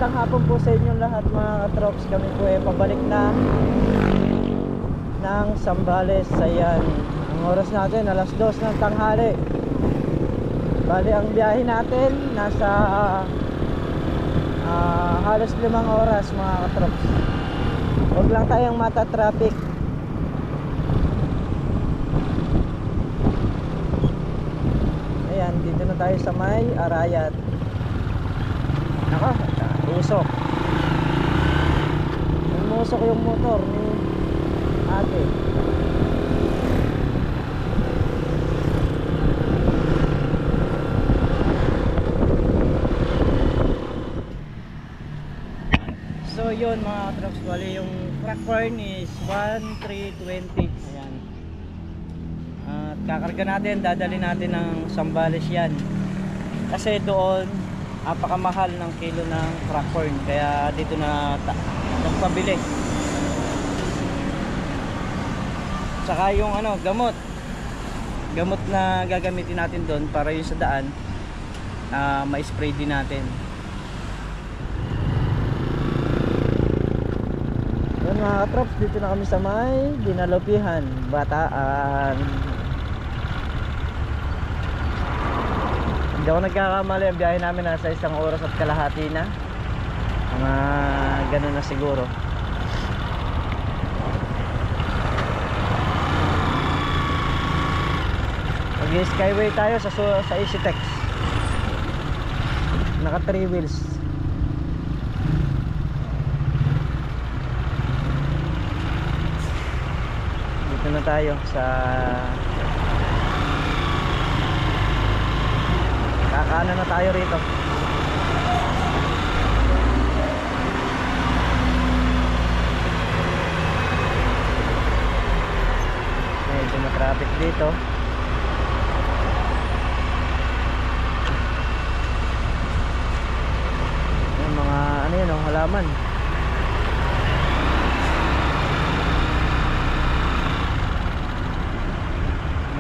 Magandang hapon po sa inyong lahat mga katrops. Kami po ay pabalik na ng Zambales. Ayan, ang oras natin alas 2 ng tanghali. Bali ang biyahe natin nasa halos 5 oras mga katrops. Huwag lang tayong mata-traffic. Ayan, dito na tayo sa may Arayat. Naka, usok. Umusok yung motor ni ate. So yun mga trucks, bali yung crack corn is 1,320. Ayan. At kakarga natin, dadali natin ng Zambales yan. Kasi doon napakamahal ng kilo ng crack corn, kaya dito na nagpabili. Saka yung gamot na gagamitin natin doon para yung sa daan, ma-spray din natin. Yun mga katrops, dito na kami sa may Dinalupihan, Bataan. Hindi ako nagkakamali, ang biyahe namin nasa 1 oras at kalahati na. Mga ganun na siguro. Mag-skyway tayo sa EasyTex. Naka 3 wheels. Dito na tayo sa kakaanan na tayo rito. Medyo na traffic dito. Yung mga ano yun, halaman.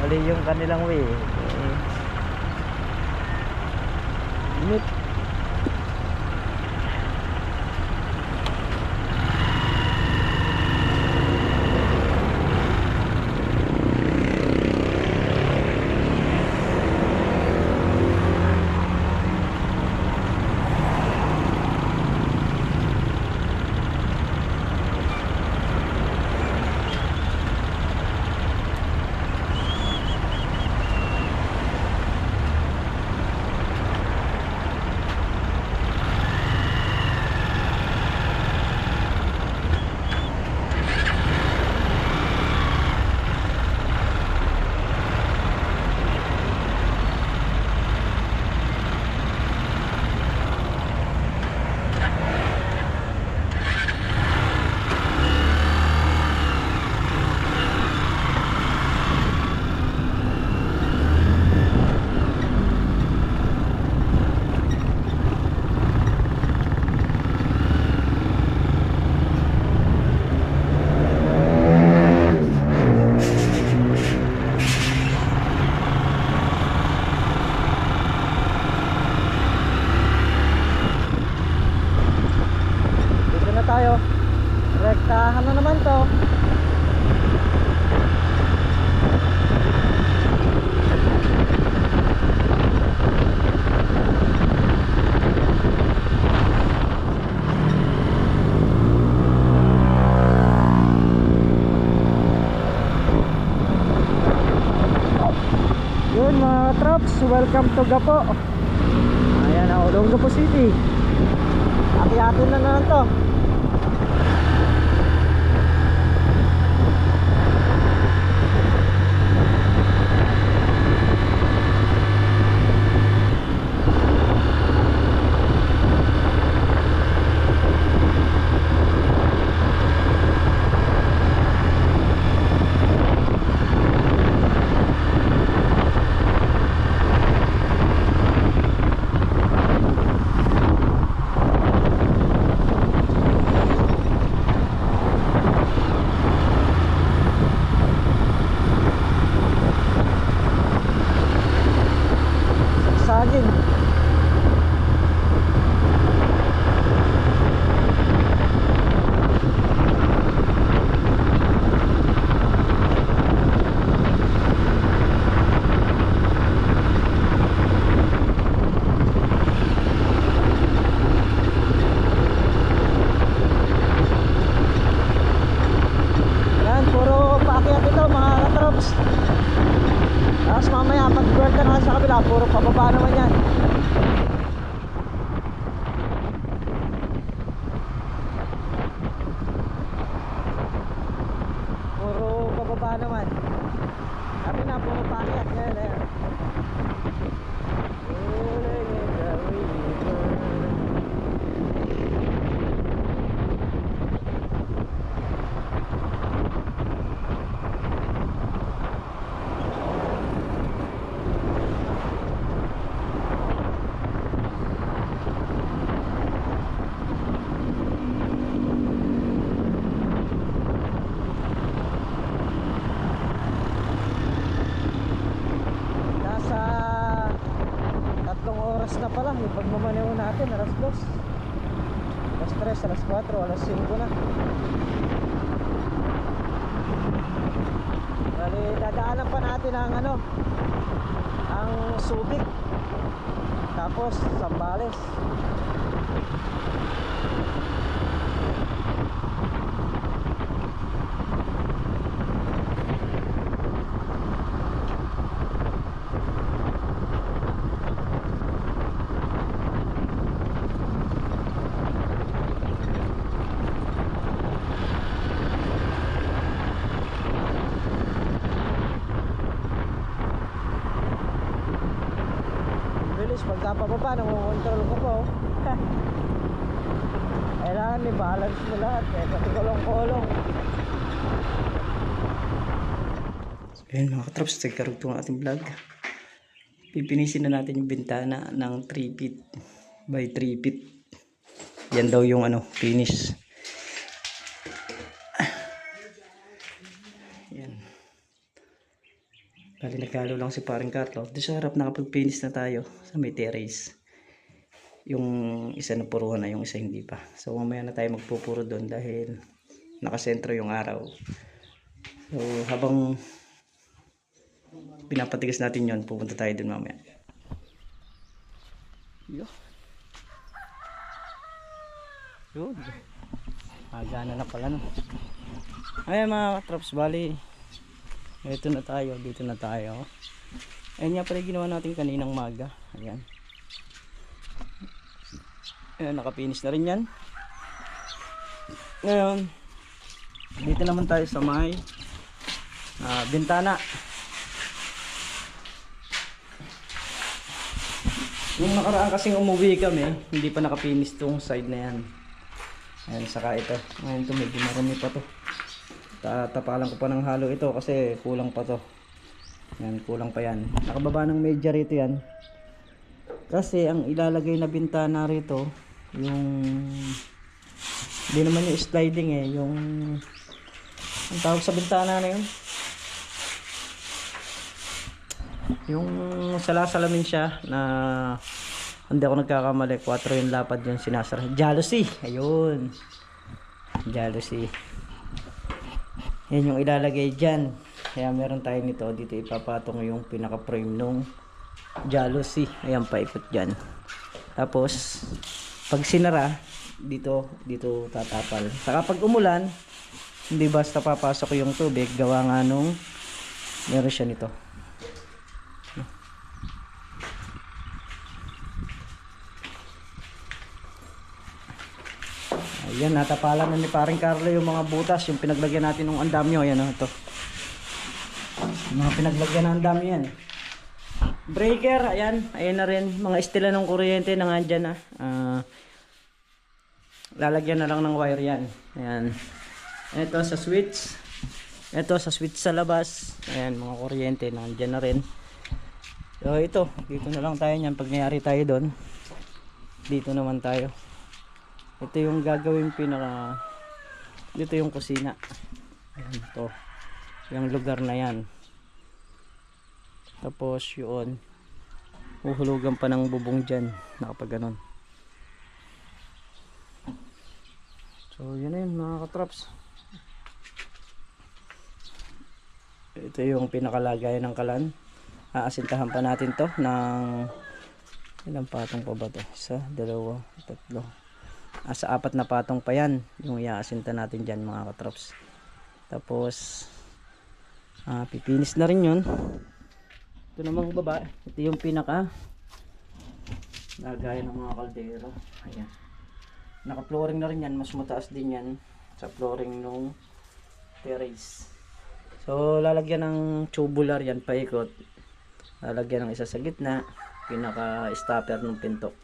Mali yung kanilang way. Init. Tayo rektahan na naman to. Yun mga trops, welcome to Gapo. Ayan na, Olongapo City. Ati-atin na naman to. saging. sa kabila, puro pababa naman yan. Puro pababa naman. Sabi na, puro paakyat. Yan, yan. Rolling in the river. Oras na pala yung pagmamaneho natin, alas 2, alas 3, alas 4, alas 5 na. Bali, dadaanan pa natin ang ang Subic, tapos Zambales. Pagka pababa, nangungontrol ko po. Kailangan may balance mo lahat eh, pati kolong-kolong. So yun mga katrops, nagkarugtong ating vlog. Pipinisin na natin yung bintana ng 3 feet by 3 feet. Yan daw yung finish. Yan. Bali nagkalo lang si paring Carlo. Doon sa harap nakapag-finish na tayo sa may terrace. Yung isa na puruhan na, yung isa hindi pa. So mamaya na tayo magpupuro doon dahil nakasentro yung araw. So habang pinapatigas natin yon, pupunta tayo doon mamaya. Yun. Magana na pala no. Ayan mga traps, bali ito na tayo, dito na tayo. Ayan nga pala ginawa natin kaninang maga. Ayan. Ayan, nakapinish na rin yan. Ngayon, dito naman tayo sa may bintana. Yung nakaraan kasing umuwi kami, hindi pa nakapinish tong side na yan. Ayan, saka ito. Ngayon ito, medyo marami pa to. Tatapalan ko pa ng halo ito kasi kulang pa to. Yan, kulang pa yan. Nakababa ng medya rito yan. Kasi ang ilalagay na bintana rito, yung hindi naman yung sliding eh, yung ang tawag sa bintana na yun, yung salasalamin siya na hindi ako nagkakamali, 4 yung lapad yung sinasara. Jalousie, ayun, jalousie. Yan yung ilalagay dyan. Kaya meron tayo nito. Dito ipapatong yung pinaka frame nung jalousie. Ayan, paikot dyan. Tapos pag sinara, dito tatapal. Saka pag umulan, hindi basta papasok yung tubig. Gawa nga nung meron siya nito. Ayan, natapalan na ni paring Carlo yung mga butas, yung pinaglagyan natin ng andamyo. Ayan o, ito. Yung mga pinaglagyan ng andamyo yan. Breaker, ayan. Ayan na rin. Mga estila ng kuryente na nga dyan. Lalagyan na lang ng wire yan. Ayan. Ito sa switch. Ito sa switch sa labas. Ayan, mga kuryente na dyan na rin. So ito, dito na lang tayo niyan. Pag nangyari tayo doon, dito naman tayo. Ito yung gagawin pinaka, dito yung kusina. Ayan, ito yung lugar na yan. Tapos yun, uhulugan pa ng bubong dyan, nakapag ganon. So yun na yun mga katraps. Ito yung pinakalagayan ng kalan. Aasintahan pa natin to ng ilang patong pa ba to? 1, 2, 3. Sa 4 na patong pa yan yung iaasinta natin dyan mga katrops. Tapos pipinis na rin yun. Ito namang baba, ito yung pinaka lagay ng mga kaldero. Ayan. Naka-flooring na rin yan, mas mataas din yan sa flooring nung terrace. So lalagyan ng tubular yan paikot. Lalagyan ng isa sa gitna, pinaka-stopper ng pinto.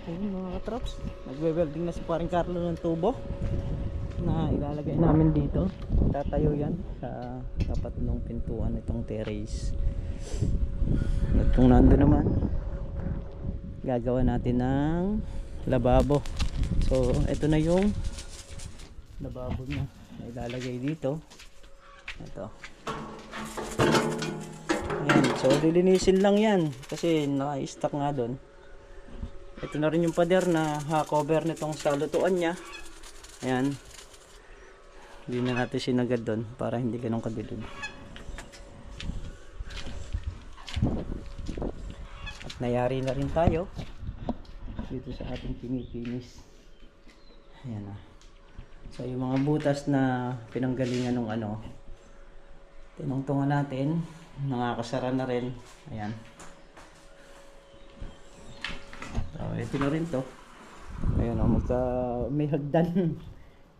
Ayun mga katrops, nagwe-welding na si paring Carlo ng tubo na ilalagay namin dito. Tatayo yan sa tapat ng pintuan itong terrace. At kung nando naman, gagawa natin ng lababo. So ito na yung lababo na ilalagay dito. Ito. Ayan. So lilinisin lang yan kasi naka-stack nga doon. Ito na rin yung pader na ha-cover nitong sa lutuan niya. Ayan. Hindi na natin sinagad doon para hindi ganun kadilim. At nayari na rin tayo dito sa ating pinipinis. Ayan na. So yung mga butas na pinanggalingan ng ano, tinungtungan natin, nakakasara na rin. Ayan. So, ito na rin to. Ayan o, may hagdan.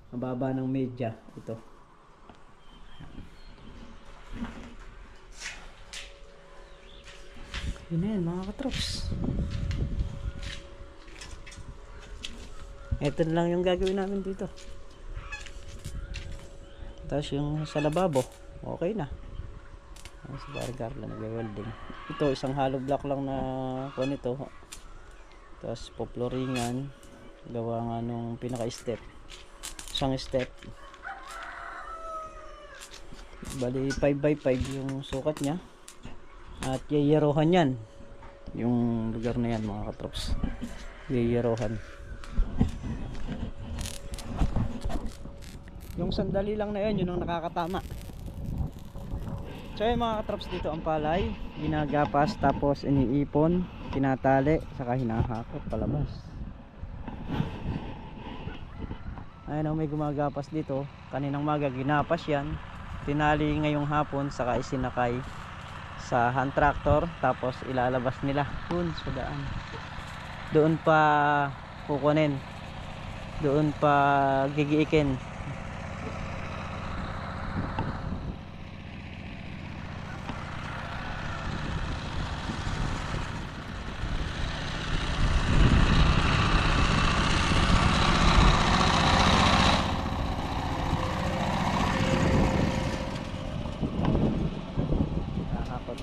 Mababa ng media. Ito. Yun na yan mga katrops. Ito na lang yung gagawin namin dito. Tapos yung sa lababo, okay na. Sa bargar lang nag-welding. Ito, isang hollow block lang na kuha nito. Tapos poploringan, gawa nga nung pinaka-step. Isang step. Bali 5x5 yung sukat niya. At yayarohan yan. Yung lugar na yan mga katrops. Yayarohan. Yung sandali lang na yan, yun ang nakakatama. So yung mga katrops dito ang palay. Ginagapas tapos iniipon, tinatali, saka hinahakot palabas. Ayun, may gumagapas dito. Kaninang maga ginapas yan, tinali ngayong hapon, saka isinakay sa hand tractor, tapos ilalabas nila dun sa daan. Doon pa kukunin, doon pa gigiikin. Nakakapot.